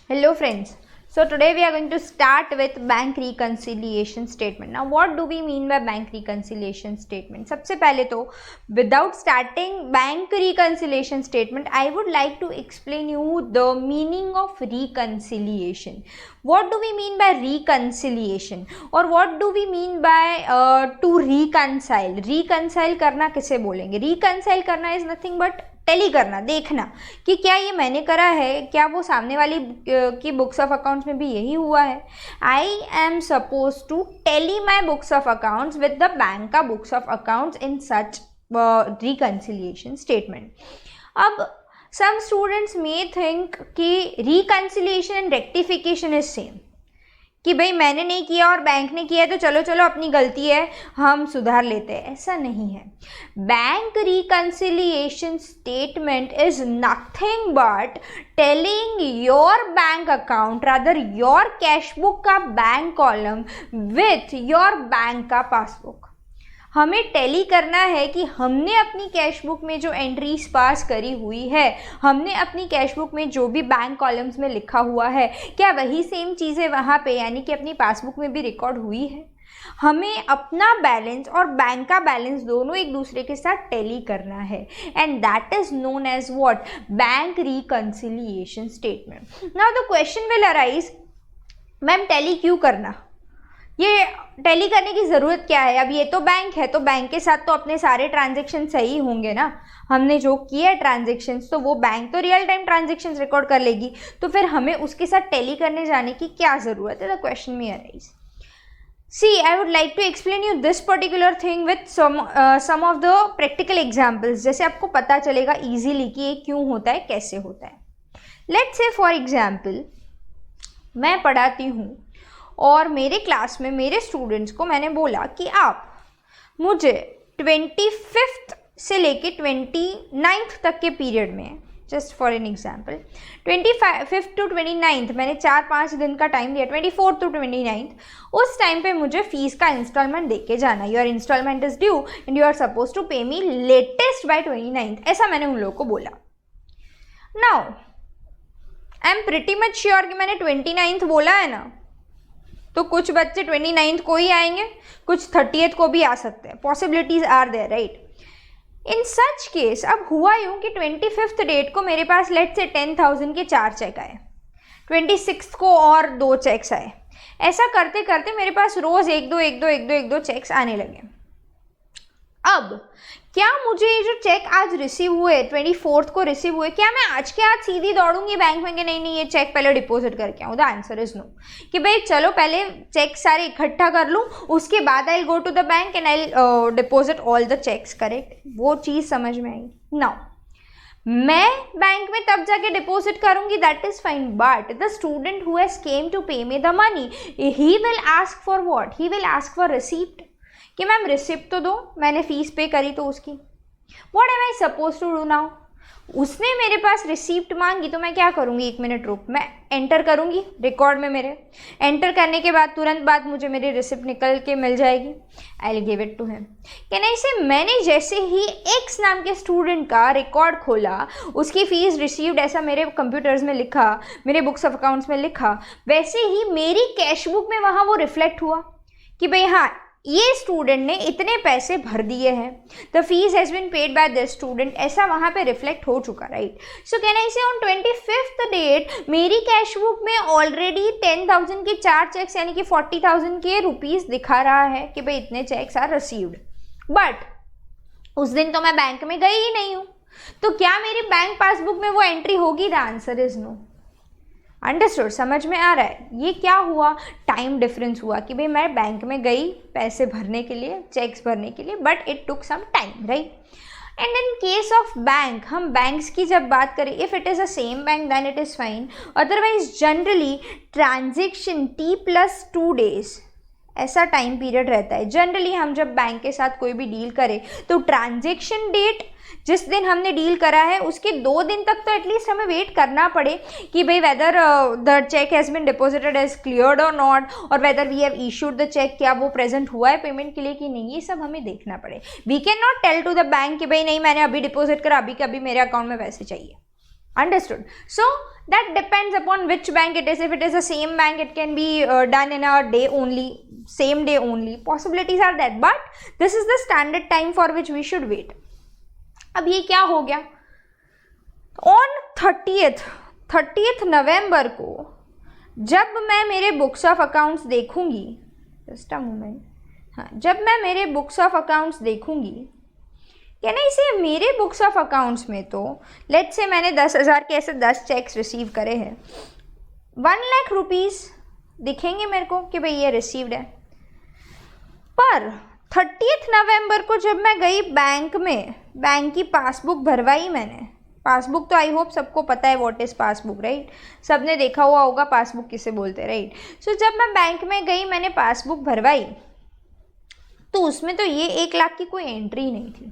Hello friends. So today we are going to start with bank reconciliation statement. Now what do we mean by bank reconciliation statement? सबसे पहले तो without starting bank reconciliation statement, I would like to explain you the meaning of reconciliation. What do we mean by reconciliation? और what do we mean by to reconcile? Reconcile करना किसे बोलेंगे? Reconcile करना is nothing but tally करना, देखना कि क्या ये मैंने करा है, क्या वो सामने वाली की बुक्स ऑफ अकाउंट्स में भी यही हुआ है. I am suppose to tally my books of accounts with the bank का books of accounts in such reconciliation statement. अब सम स्टूडेंट्स मे थिंक कि reconciliation and rectification is same, कि भाई मैंने नहीं किया और बैंक ने किया है तो चलो चलो अपनी गलती है हम सुधार लेते हैं. ऐसा नहीं है. Bank reconciliation statement is nothing but tallying your bank account rather your cash book का bank column with your bank का पासबुक. हमें टैली करना है कि हमने अपनी कैश बुक में जो एंट्रीज पास करी हुई है, हमने अपनी कैश बुक में जो भी बैंक कॉलम्स में लिखा हुआ है, क्या वही सेम चीज़ें वहाँ पे यानी कि अपनी पासबुक में भी रिकॉर्ड हुई है. हमें अपना बैलेंस और बैंक का बैलेंस दोनों एक दूसरे के साथ टैली करना है and that is known as what, bank reconciliation statement. Now the question will arise, ma'am tally क्यों करना, ये टैली करने की ज़रूरत क्या है. अब ये तो बैंक है तो बैंक के साथ तो अपने सारे ट्रांजेक्शन सही होंगे ना. हमने जो किया है ट्रांजेक्शन्स तो वो बैंक तो रियल टाइम ट्रांजेक्शन्स रिकॉर्ड कर लेगी, तो फिर हमें उसके साथ टैली करने जाने की क्या ज़रूरत है. द क्वेश्चन में arise. See I would like to explain you this particular thing with some of the practical examples, जैसे आपको पता चलेगा ईजीली कि ये क्यों होता है, कैसे होता है. लेट्स से फॉर एग्जाम्पल मैं पढ़ाती हूँ और मेरे क्लास में मेरे स्टूडेंट्स को मैंने बोला कि आप मुझे 25th से लेके 29th तक के पीरियड में, just for an example 25th to 29th मैंने 4-5 दिन का टाइम दिया, 24th टू 29th, उस टाइम पे मुझे फीस का इंस्टॉलमेंट दे के जाना. Your installment is due and you are suppose to pay me latest by 29th. ऐसा मैंने उन लोगों को बोला. Now I am pretty much sure कि मैंने 29th बोला है ना, तो कुछ बच्चे 29th को ही आएंगे, कुछ 30th को भी आ सकते हैं. Possibilities are there, right. In such case अब हुआ यूँ कि 25th डेट को मेरे पास लेट से 10,000 के 4 चेक आए, 26th को और 2 चेक्स आए. ऐसा करते करते मेरे पास रोज़ एक दो चेक्स आने लगे. अब क्या मुझे ये जो चेक आज रिसीव हुए, 24th को रिसीव हुए, क्या मैं आज के आज सीधी दौड़ूंगी बैंक में कि नहीं ये चेक पहले डिपॉजिट करके आऊँ. द आंसर इज नो, कि भाई चलो पहले चेक सारे इकट्ठा कर लूँ, उसके बाद I go to the bank and I deposit all the cheques. Correct, वो चीज़ समझ में आई. नाउ मैं बैंक में तब जाके डिपॉजिट करूंगी, that is fine, but the student who has came to pay me the money, he will ask for what, he will ask for receipt, कि मैम रिसिप्ट तो दो, मैंने फीस पे करी तो उसकी. What am I suppose to do now. उसने मेरे पास receipt मांगी तो मैं क्या करूँगी, 1 मिनट रुक, मैं एंटर करूँगी रिकॉर्ड में. मेरे एंटर करने के बाद तुरंत बाद मुझे मेरी रिसिप्ट निकल के मिल जाएगी. I will give it to him. कि नहीं से मैंने जैसे ही एक्स नाम के स्टूडेंट का रिकॉर्ड खोला, उसकी फ़ीस रिसीव्ड ऐसा मेरे कंप्यूटर्स में लिखा, मेरे बुक्स ऑफ अकाउंट्स में लिखा, वैसे ही मेरी कैश बुक में वहाँ वो रिफ्लेक्ट हुआ कि भाई हाँ ये स्टूडेंट ने इतने पैसे भर दिए हैं, the fees has been paid by this student, ऐसा वहाँ पे रिफ्लेक्ट हो चुका, राइट. सो कैन आई से ऑन 25th डेट मेरी कैश बुक में ऑलरेडी 10,000 के 4 चेक्स यानी कि 40,000 के रुपीज़ दिखा रहा है कि भाई इतने चेक्स आर रिसीव्ड. बट उस दिन तो मैं बैंक में गई ही नहीं हूँ, तो क्या मेरी बैंक पासबुक में वो एंट्री होगी. The answer is no. Understood, समझ में आ रहा है. ये क्या हुआ, टाइम डिफरेंस हुआ कि भाई मैं बैंक में गई पैसे भरने के लिए, चेक्स भरने के लिए, but it took some time, right. And in case of bank, हम बैंक्स की जब बात करें, if it is a same bank then it is fine, otherwise generally transaction T+2 days ऐसा टाइम पीरियड रहता है. जनरली हम जब बैंक के साथ कोई भी डील करें तो ट्रांजेक्शन डेट जिस दिन हमने डील करा है उसके 2 दिन तक तो एटलीस्ट हमें वेट करना पड़े कि भाई whether the cheque has been deposited as cleared और नॉट, और whether we have issued the cheque, क्या वो प्रेजेंट हुआ है पेमेंट के लिए कि नहीं, ये सब हमें देखना पड़े. We can not tell to the bank कि भाई नहीं मैंने अभी डिपॉजिट करा, अभी के अभी मेरे अकाउंट में पैसे चाहिए. Understood. So that depends upon which bank it is. If it is the same bank, it can be done in a day only, same day only. Possibilities are that, but this is the standard time for which we should wait. अब ये क्या हो गया? On 30th नवंबर को जब मैं मेरे books of accounts देखूंगी, जस्ट अ मोमेंट, हाँ, जब मैं मेरे बुक्स ऑफ अकाउंट्स देखूंगी, कहना इसे मेरे बुक्स ऑफ अकाउंट्स में तो लेट्स से मैंने 10,000 के ऐसे 10 चेक्स रिसीव करे हैं, 1 लाख रुपीस दिखेंगे मेरे को कि भाई ये रिसीव्ड है। पर 30th नवंबर को जब मैं गई बैंक में, बैंक की पासबुक भरवाई मैंने, पासबुक तो आई होप सबको पता है व्हाट इज़ पासबुक, राइट? सबने देखा हुआ होगा पासबुक किसे बोलते हैं, राइट? सो जब मैं बैंक में गई, मैंने पासबुक भरवाई, तो उसमें तो ये 1 लाख की कोई एंट्री नहीं थी।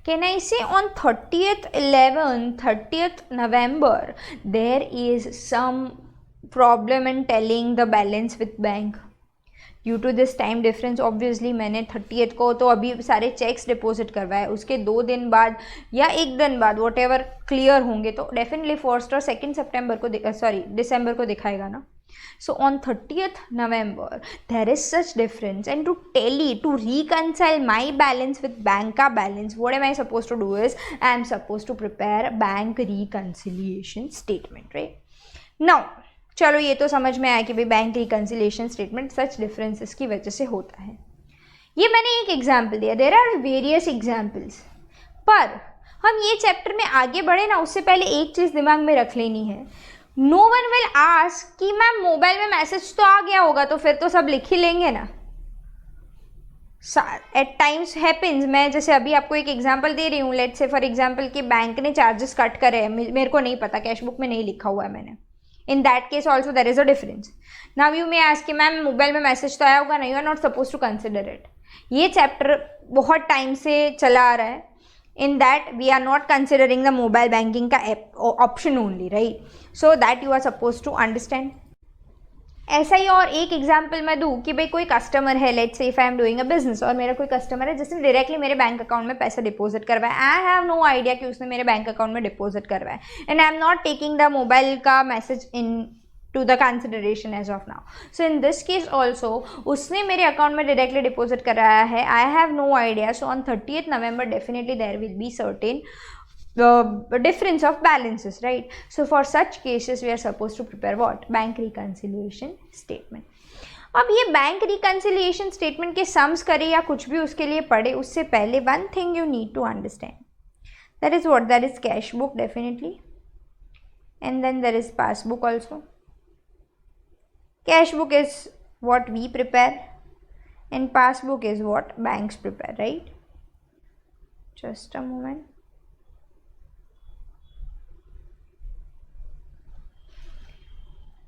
Can I say on 30th November there is some problem in telling the balance with bank due to this time difference? Obviously मैंने 30th को तो अभी सारे चेक्स डिपॉजिट करवाए, उसके 2 दिन बाद या 1 दिन बाद वॉट एवर क्लियर होंगे तो डेफिनेटली 1st और 2nd सितंबर को दिसंबर को दिखाएगा ना। So on 30th November there is such difference, and to tally, to reconcile my balance with bank का balance, what am I supposed to do is I am supposed to prepare bank reconciliation statement, right? Now चलो ये तो समझ में आया कि भाई bank reconciliation statement such differences की वजह से होता है। ये मैंने एक एग्जाम्पल दिया, there are various examples, पर हम ये चैप्टर में आगे बढ़े ना उससे पहले एक चीज़ दिमाग में रख लेनी है। नो वन विल आस्क कि मैम मोबाइल में मैसेज तो आ गया होगा तो फिर तो सब लिख ही लेंगे ना। एट टाइम्स हैपन्स, मैं जैसे अभी आपको एक एग्जांपल दे रही हूँ, लेट्स से फॉर एग्जांपल कि बैंक ने चार्जेस कट करे हैं, मेरे को नहीं पता, कैश बुक में नहीं लिखा हुआ है मैंने, in that case also there is a difference. Now you may ask कि मैम मोबाइल में मैसेज तो आया होगा ना, you are not suppose to consider it. ये चैप्टर बहुत टाइम से चला आ रहा है, in that we are not considering the mobile banking का option only, right? So that you are supposed to understand. ऐसा ही और एक एग्जाम्पल मैं दूँ कि भाई कोई कस्टमर है, let's say if I am doing a business और मेरा कोई कस्टमर है जिसने डायरेक्टली मेरे बैंक अकाउंट में पैसा डिपॉजिट करवाया, आई हैव नो आइडिया कि उसने मेरे बैंक अकाउंट में डिपॉजिट करवाया, and I am not taking the mobile का message in to the consideration as of now. So in this case also उसने मेरे अकाउंट में डायरेक्टली डिपॉजिट कराया है, I have no idea. So on 30th November definitely there will be certain difference of balances, right? So for such cases we are supposed to prepare what? Bank reconciliation statement. अब ये bank reconciliation statement के sums करे या कुछ भी उसके लिए पढ़े उससे पहले one thing you need to understand, that is what? That is cash book definitely, and then there is passbook also. Cash book is what we prepare and passbook is what banks prepare, right? Just a moment.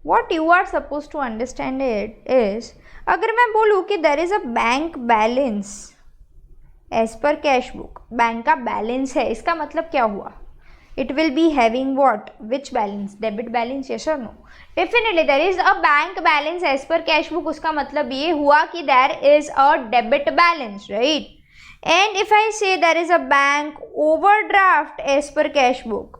What you are supposed to understand it is, अगर मैं बोलूँ कि there is a bank balance as per cash book, bank का balance है, इसका मतलब क्या हुआ? It will be having what? Which balance? Debit balance? Yes or no? Definitely there is a bank balance as per cash book. उसका मतलब ये हुआ कि there is a debit balance, right? And if I say there is a bank overdraft as per cash book,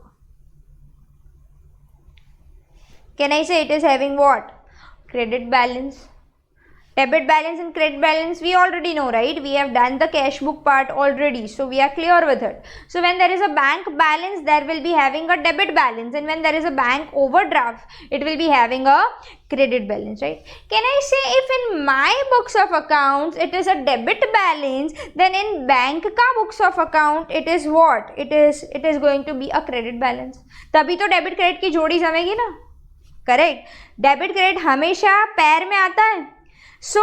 can I say it is having what? Credit balance. Debit balance and credit balance we already know, right? We have done the cash book part already, so we are clear with it. So when there is a bank balance, there will be having a debit balance, and when there is a bank overdraft, it will be having a credit balance, right? Can I say if in my books of accounts it is a debit balance, then in bank ka books of account it is what? It is going to be a credit balance. तभी तो debit credit की जोड़ी जमेगी ना, correct? Debit credit हमेशा पैर में आता है. So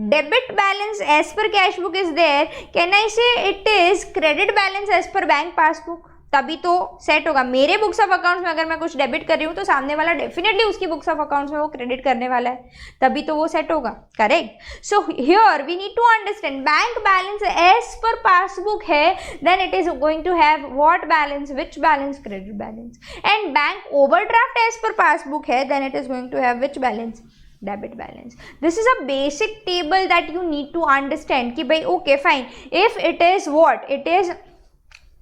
debit balance as per cash book is there. Can I say it is credit balance as per bank passbook? तभी तो सेट होगा. मेरे बुक्स ऑफ अकाउंट्स में अगर मैं कुछ डेबिट कर रही हूँ तो सामने वाला डेफिनेटली उसकी बुक्स ऑफ अकाउंट्स में वो क्रेडिट करने वाला है, तभी तो वो सेट होगा, correct? So here we need to understand bank balance as per passbook है, then it is going to have what balance? Which balance? Credit balance. And bank overdraft as per passbook है, then it is going to have which balance? Debit balance. This is a basic table that you need to understand कि भाई okay fine, if it is what? It is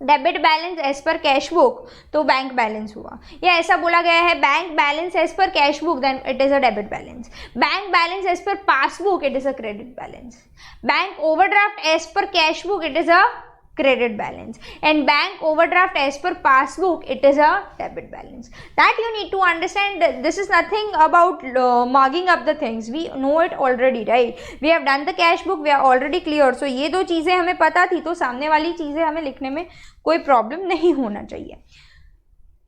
debit balance as per cash book तो bank balance हुआ, या ऐसा बोला गया है bank balance as per cash book then it is a debit balance, bank balance as per passbook it is a credit balance, bank overdraft as per cash book it is a credit balance, and bank overdraft as per passbook it is a debit balance. That you need to understand. This is nothing about mugging up the things, we know it already, right? We have done the cash book, we are already clear. So ये दो चीज़ें हमें पता थी तो सामने वाली चीज़ें हमें लिखने में कोई प्रॉब्लम नहीं होना चाहिए.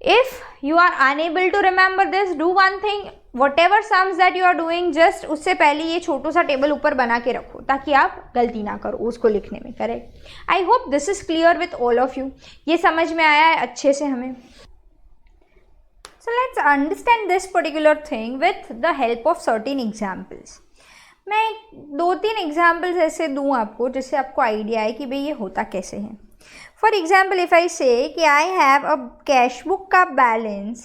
If you are unable to remember this, do one thing, whatever sums that you are doing, just उससे पहले ये छोटू सा टेबल ऊपर बना के रखो ताकि आप गलती ना करो उसको लिखने में. Correct. I hope this is clear with all of you. ये समझ में आया है अच्छे से हमें. So let's understand this particular thing with the help of certain examples. मैं 2-3 एग्जाम्पल्स ऐसे दूँ आपको जिससे आपको आइडिया है कि भाई ये होता कैसे है. For example if I say कि I have a cash book का balance,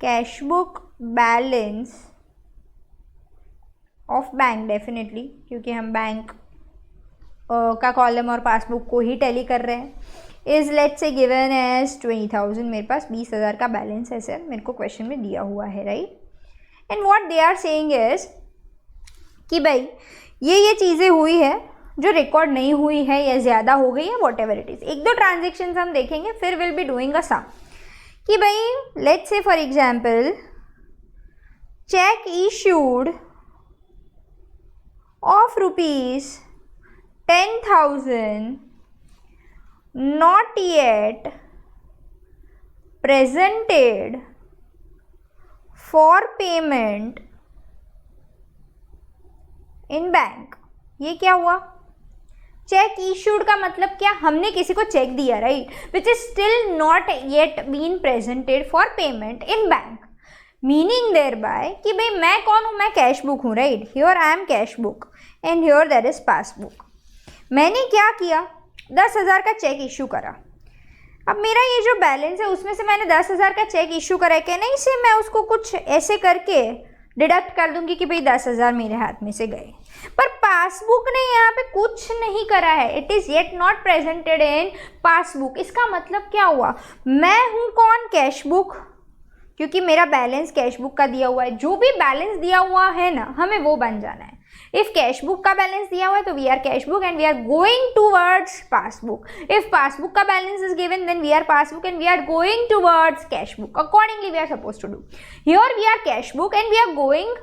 cash book balance of bank, definitely क्योंकि हम बैंक का कॉलम और पासबुक को ही टैली कर रहे हैं, is let's say given as 20,000. मेरे पास 20,000 का बैलेंस है सर, मेरे को क्वेश्चन में दिया हुआ है, right. And what they are saying is कि भाई ये चीज़ें हुई है जो रिकॉर्ड नहीं हुई है या ज़्यादा हो गई है, what ever it is. 1-2 transaction हम देखेंगे फिर विल बी डूइंग अ सम. कि भाई let's say for example check issued of ₹10,000 not yet presented for payment in bank. ये क्या हुआ? चेक इशूड का मतलब क्या? हमने किसी को चेक दिया, right, which is still not yet been presented for payment in bank. Meaning thereby बाय कि भाई मैं कौन हूँ? मैं कैश बुक हूँ, right. Here I am cash book and here there is passbook. मैंने क्या किया? 10,000 का चेक इशू करा. अब मेरा ये जो बैलेंस है उसमें से मैंने 10,000 का चेक इशू करा है, क्या नहीं से मैं उसको कुछ ऐसे करके डिडक्ट कर दूंगी कि भाई 10,000 मेरे हाथ में से गए. पर पासबुक ने यहाँ पे कुछ नहीं करा है. It is yet not presented in passbook. इसका मतलब क्या हुआ? मैं हूँ कौन? कैश बुक, क्योंकि मेरा बैलेंस कैश बुक का दिया हुआ है. जो भी बैलेंस दिया हुआ है ना, हमें वो बन जाना है. इफ कैश बुक का बैलेंस दिया हुआ है तो we are cash book and we are going towards passbook. If passbook का balance is given then we are passbook and we are going towards cash book. Accordingly we are suppose to do. Here we are cash book and we are going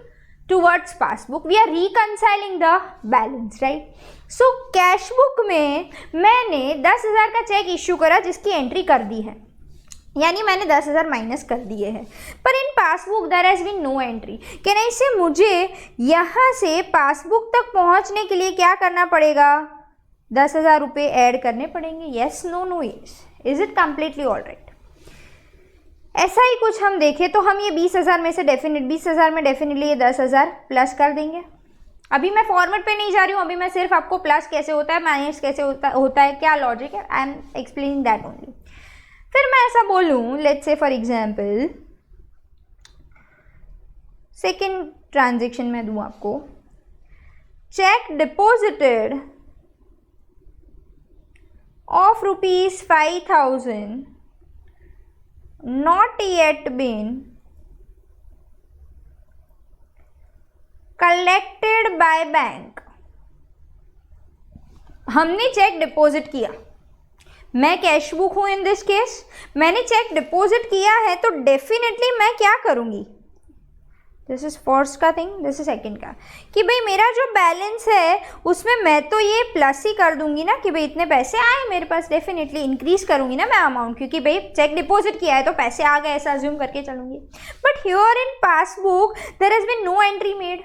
towards passbook. We are reconciling the balance, right? So cash book में मैंने 10,000 का check issue करा जिसकी entry कर दी है, यानी मैंने 10,000 minus कर दिए हैं. पर in passbook there has been no entry. क्या नहीं से मुझे यहाँ से पासबुक तक पहुँचने के लिए क्या करना पड़ेगा? 10,000 रुपये ऐड करने पड़ेंगे. Yes, no, no, yes. Is it completely all right? ऐसा ही कुछ हम देखें तो हम ये 20,000 में से 20,000 में डेफिनेटली ये 10,000 प्लस कर देंगे. अभी मैं फॉर्मेट पे नहीं जा रही हूँ, अभी मैं सिर्फ आपको प्लस कैसे होता है, माइनस कैसे होता है, क्या लॉजिक है, I am explaining that only. फिर मैं ऐसा बोलूँ, let's say for example second transaction में दूँ आपको, check deposited of ₹5,000 not yet been collected by bank. हमने चेक डिपॉजिट किया. मैं कैश बुक हूं इन दिस केस. मैंने चेक डिपॉजिट किया है तो डेफिनेटली मैं क्या करूंगी? दिस इज फर्स्ट का थिंग, दिस इज सेकंड का, कि भाई मेरा जो बैलेंस है उसमें मैं तो ये प्लस ही कर दूंगी ना कि भाई इतने पैसे आए मेरे पास. डेफिनेटली इंक्रीज करूंगी ना मैं अमाउंट, क्योंकि भाई चेक डिपॉजिट किया है तो पैसे आ गए, ऐसा अज्यूम करके चलूंगी. But here in passbook there has been no entry made.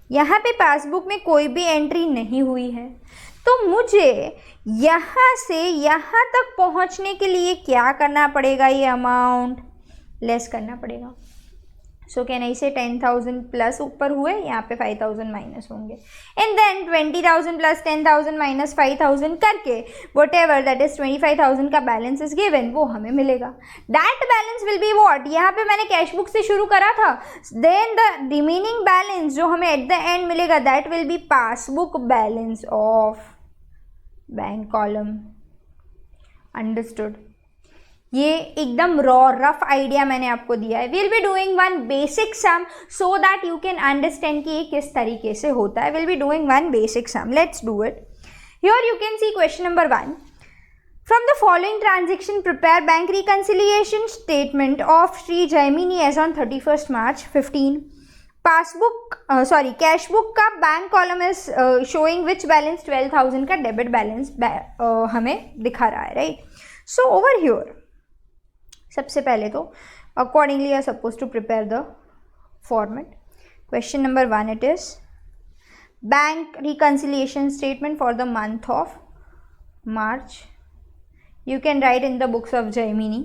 यहाँ पे पासबुक में कोई भी एंट्री नहीं हुई है. तो मुझे यहाँ से यहाँ तक पहुँचने के लिए क्या करना पड़ेगा? ये अमाउंट लेस करना पड़ेगा. सो कैन आई से 10,000 प्लस ऊपर हुए, यहाँ पे 5,000 माइनस होंगे. एंड देन 20,000 प्लस 10,000 माइनस 5,000 करके वट एवर दैट इज 25,000 का बैलेंस इज गिवन, वो हमें मिलेगा. That balance will be what? यहाँ पे मैंने कैश बुक से शुरू करा था. देन द रिमेनिंग बैलेंस जो हमें एट द एंड मिलेगा that will be passbook balance of bank column. Understood. ये एकदम रॉ रफ आइडिया मैंने आपको दिया है। Will be doing one basic sum so that you can understand कि ये किस तरीके से होता है। Will be doing one basic sum, let's do it. Here you can see question number 1। From the following transaction, prepare bank reconciliation statement of Sri Jaimini as on 31st March 15. Cash book का bank column is showing which balance 12,000 का debit balance हमें दिखा रहा है, right. So over here सबसे पहले तो accordingly are suppose to prepare the format. Question number 1 it is bank reconciliation statement for the month of March. You can write in the books of Jaimini.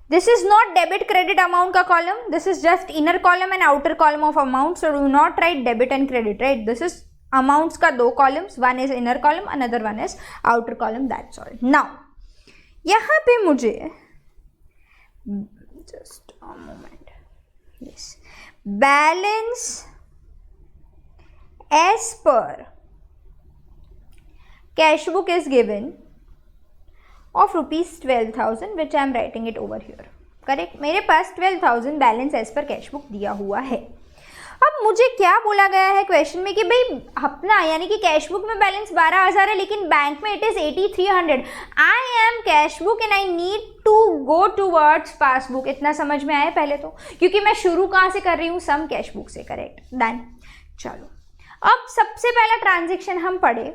This is not debit credit amount का column. This is just inner column and outer column of amount. So do not write debit and credit, right? This is amounts का दो columns. One is inner column, another one is outer column. That's all. Now यहाँ पे मुझे just a moment. Yes, balance as per cash book is given of rupees 12,000 which I am writing it over here. Correct, मेरे पास 12,000 balance as per cash book दिया हुआ है। अब मुझे क्या बोला गया है क्वेश्चन में कि भाई अपना यानी कि कैश बुक में बैलेंस 12,000 है लेकिन बैंक में it is 8,300। I am cash book and I need to go towards passbook. इतना समझ में आया पहले तो, क्योंकि मैं शुरू कहाँ से कर रही हूँ, सम कैश बुक से। Correct, done. चलो अब सबसे पहला ट्रांजेक्शन हम पढ़े।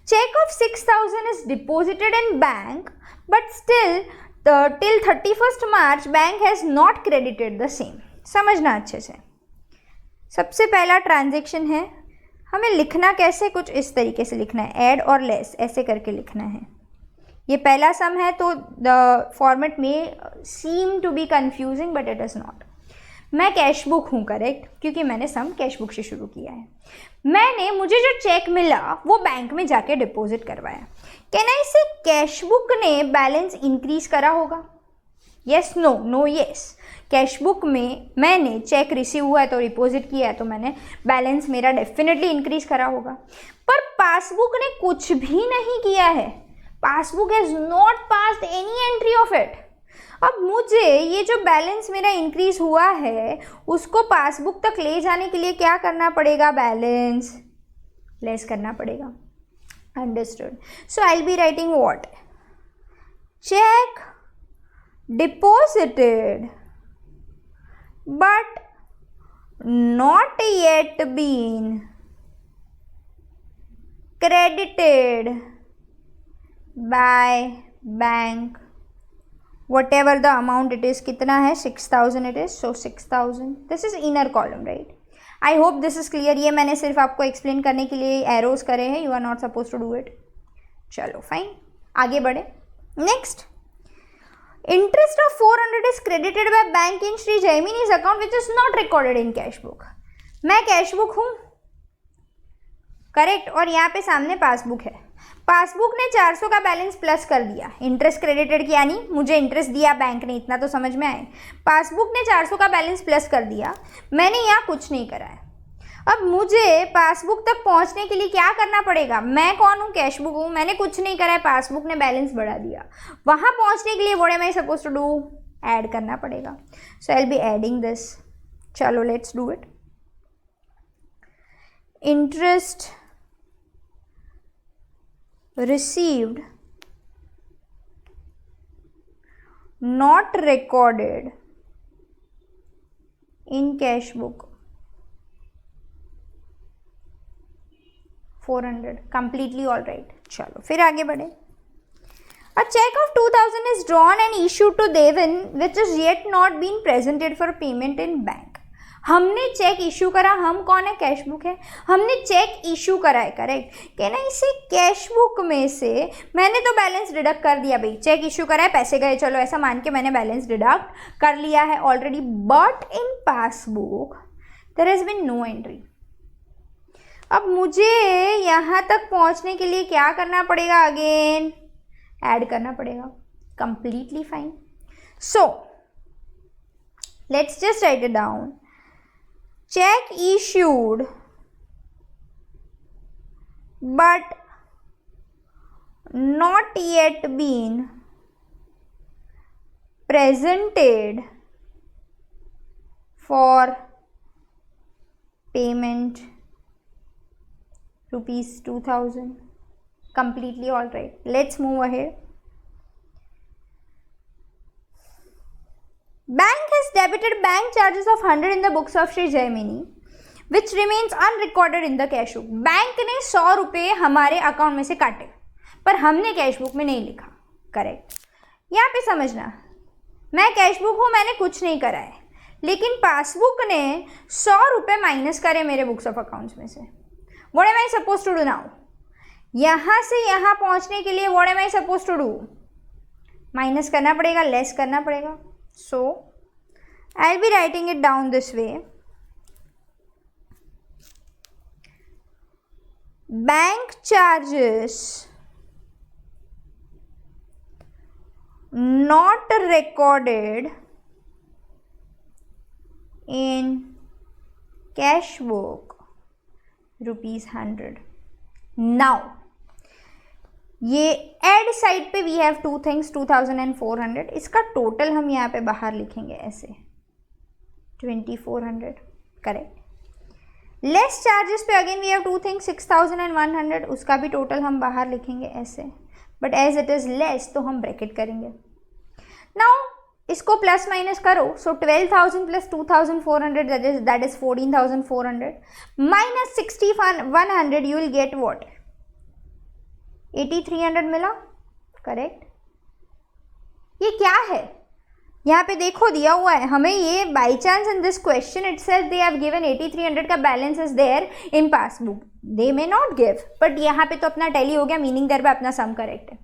Cheque of 6,000 is deposited in bank, but still till 31st March bank has not credited the same. समझना अच्छे से। सबसे पहला ट्रांजेक्शन है, हमें लिखना कैसे, कुछ इस तरीके से लिखना है, ऐड और लेस ऐसे करके लिखना है। ये पहला सम है तो द फॉर्मेट में seem to be confusing but it is not. मैं कैश बुक हूँ, करेक्ट, क्योंकि मैंने सम कैश बुक से शुरू किया है। मुझे जो चेक मिला वो बैंक में जाके डिपॉजिट करवाया। Can I say cash book ने बैलेंस इंक्रीज करा होगा? Yes, no, no, yes. Cash book में मैंने चेक रिसीव हुआ है तो डिपॉजिट किया है तो मैंने बैलेंस मेरा डेफिनेटली इंक्रीज करा होगा। पर पासबुक ने कुछ भी नहीं किया है। Passbook has not passed any entry of it. अब मुझे ये जो बैलेंस मेरा इंक्रीज हुआ है उसको पासबुक तक ले जाने के लिए क्या करना पड़ेगा? बैलेंस लेस करना पड़ेगा। Understood. So I will be writing what? Cheque deposited but not yet been credited by bank, whatever the amount it is. कितना है? 6,000 it is, so 6,000. This is inner column, right? I hope this is clear. ये मैंने सिर्फ आपको explain करने के लिए arrows करे हैं, you are not supposed to do it. चलो फाइन, आगे बढ़े। Next, interest of 400 is credited by bank in Sri Jaimini's account which is not recorded in cash book. मैं कैश बुक हूँ, करेक्ट, और यहाँ पे सामने पासबुक है। पासबुक ने 400 का बैलेंस प्लस कर दिया, इंटरेस्ट क्रेडिटेड किया नहीं, मुझे इंटरेस्ट दिया बैंक ने, इतना तो समझ में आए। पासबुक ने 400 का बैलेंस प्लस कर दिया, मैंने यहाँ कुछ नहीं करा है। अब मुझे पासबुक तक पहुँचने के लिए क्या करना पड़ेगा? मैं कौन हूँ? कैश बुक हूँ, मैंने कुछ नहीं करा है, पासबुक ने बैलेंस बढ़ा दिया। वहाँ पहुँचने के लिए what am I suppose to do? Add करना पड़ेगा। So I will be adding this. चलो let's do it. Interest received not recorded in cash book 400, completely all right। चलो फिर आगे बढ़े। A check of 2,000 is drawn and issued to Devin which is yet not been presented for payment in bank। हमने check issue करा, हम कौन है? Cash book है, हमने चेक इशू करा है, करेक्ट। कहना इसे कैश बुक में से मैंने तो बैलेंस डिडक्ट कर दिया, भाई चेक इशू करा है, पैसे गए, चलो ऐसा मान के मैंने बैलेंस डिडक्ट कर लिया है already. But in passbook there has been no entry. अब मुझे यहाँ तक पहुँचने के लिए क्या करना पड़ेगा? अगेन ऐड करना पड़ेगा। Completely fine. So let's just right it down. Check issued but not yet been presented for payment rupees 2000. Completely all right. Let's move ahead. Bank has debited bank charges of 100 in the books of Shri Jaimini, which remains unrecorded in the cash book. Bank ने 100 रुपये हमारे account में से काटे, पर हमने cash book में नहीं लिखा. करेक्ट. यहाँ पे समझना, मैं कैश बुक हूँ, मैंने कुछ नहीं करा है, लेकिन पासबुक ने 100 रुपये माइनस करे मेरे बुक्स ऑफ अकाउंट्स में से. What am I suppose to do now? यहाँ से यहाँ पहुँचने के लिए what am I suppose to do? Minus करना पड़ेगा, लेस करना पड़ेगा. So I'll be writing it down this way. Bank charges not recorded in cash book rupees 100. Now ये एड साइड पे वी हैव टू थिंग्स 2400. इसका total हम यहाँ पे बाहर लिखेंगे ऐसे 2400. करेक्ट. लेस चार्जेस पे again we have two things 6100. उसका भी टोटल हम बाहर लिखेंगे ऐसे, but as it is less तो हम ब्रैकेट करेंगे. नाउ इसको प्लस माइनस करो. So 12,000 plus 2400 that is 14,400 minus 6100 you will get what? 8300 मिला. करेक्ट. ये क्या है? यहाँ पे देखो दिया हुआ है हमें, ये by chance in this question itself they have given 8300 का balance is there in passbook. They may not give, but यहाँ पे तो अपना टैली हो गया, मीनिंग देयर पे अपना सम करेक्ट है.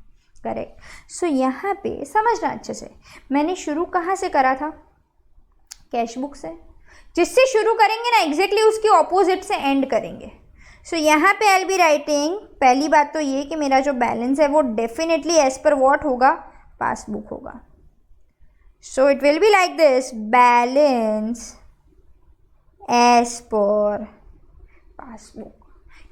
करेक्ट. सो यहाँ पे समझना अच्छे से, मैंने शुरू कहाँ से करा था? कैश बुक से. जिससे शुरू करेंगे ना एग्जैक्टली उसकी ऑपोजिट से एंड करेंगे. सो यहाँ पे आई विल बी राइटिंग, पहली बात तो ये कि मेरा जो बैलेंस है वो डेफिनेटली एज पर व्हाट होगा? पासबुक होगा. So it will be like this, balance as per passbook.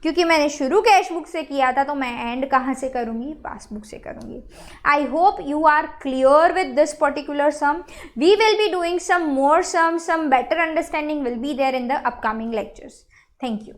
क्योंकि मैंने शुरू कैश बुक से किया था तो मैं एंड कहाँ से करूँगी? पासबुक से करूँगी. I hope you are clear with this particular sum. We will be doing some more sum better understanding will be there in the upcoming lectures. Thank you.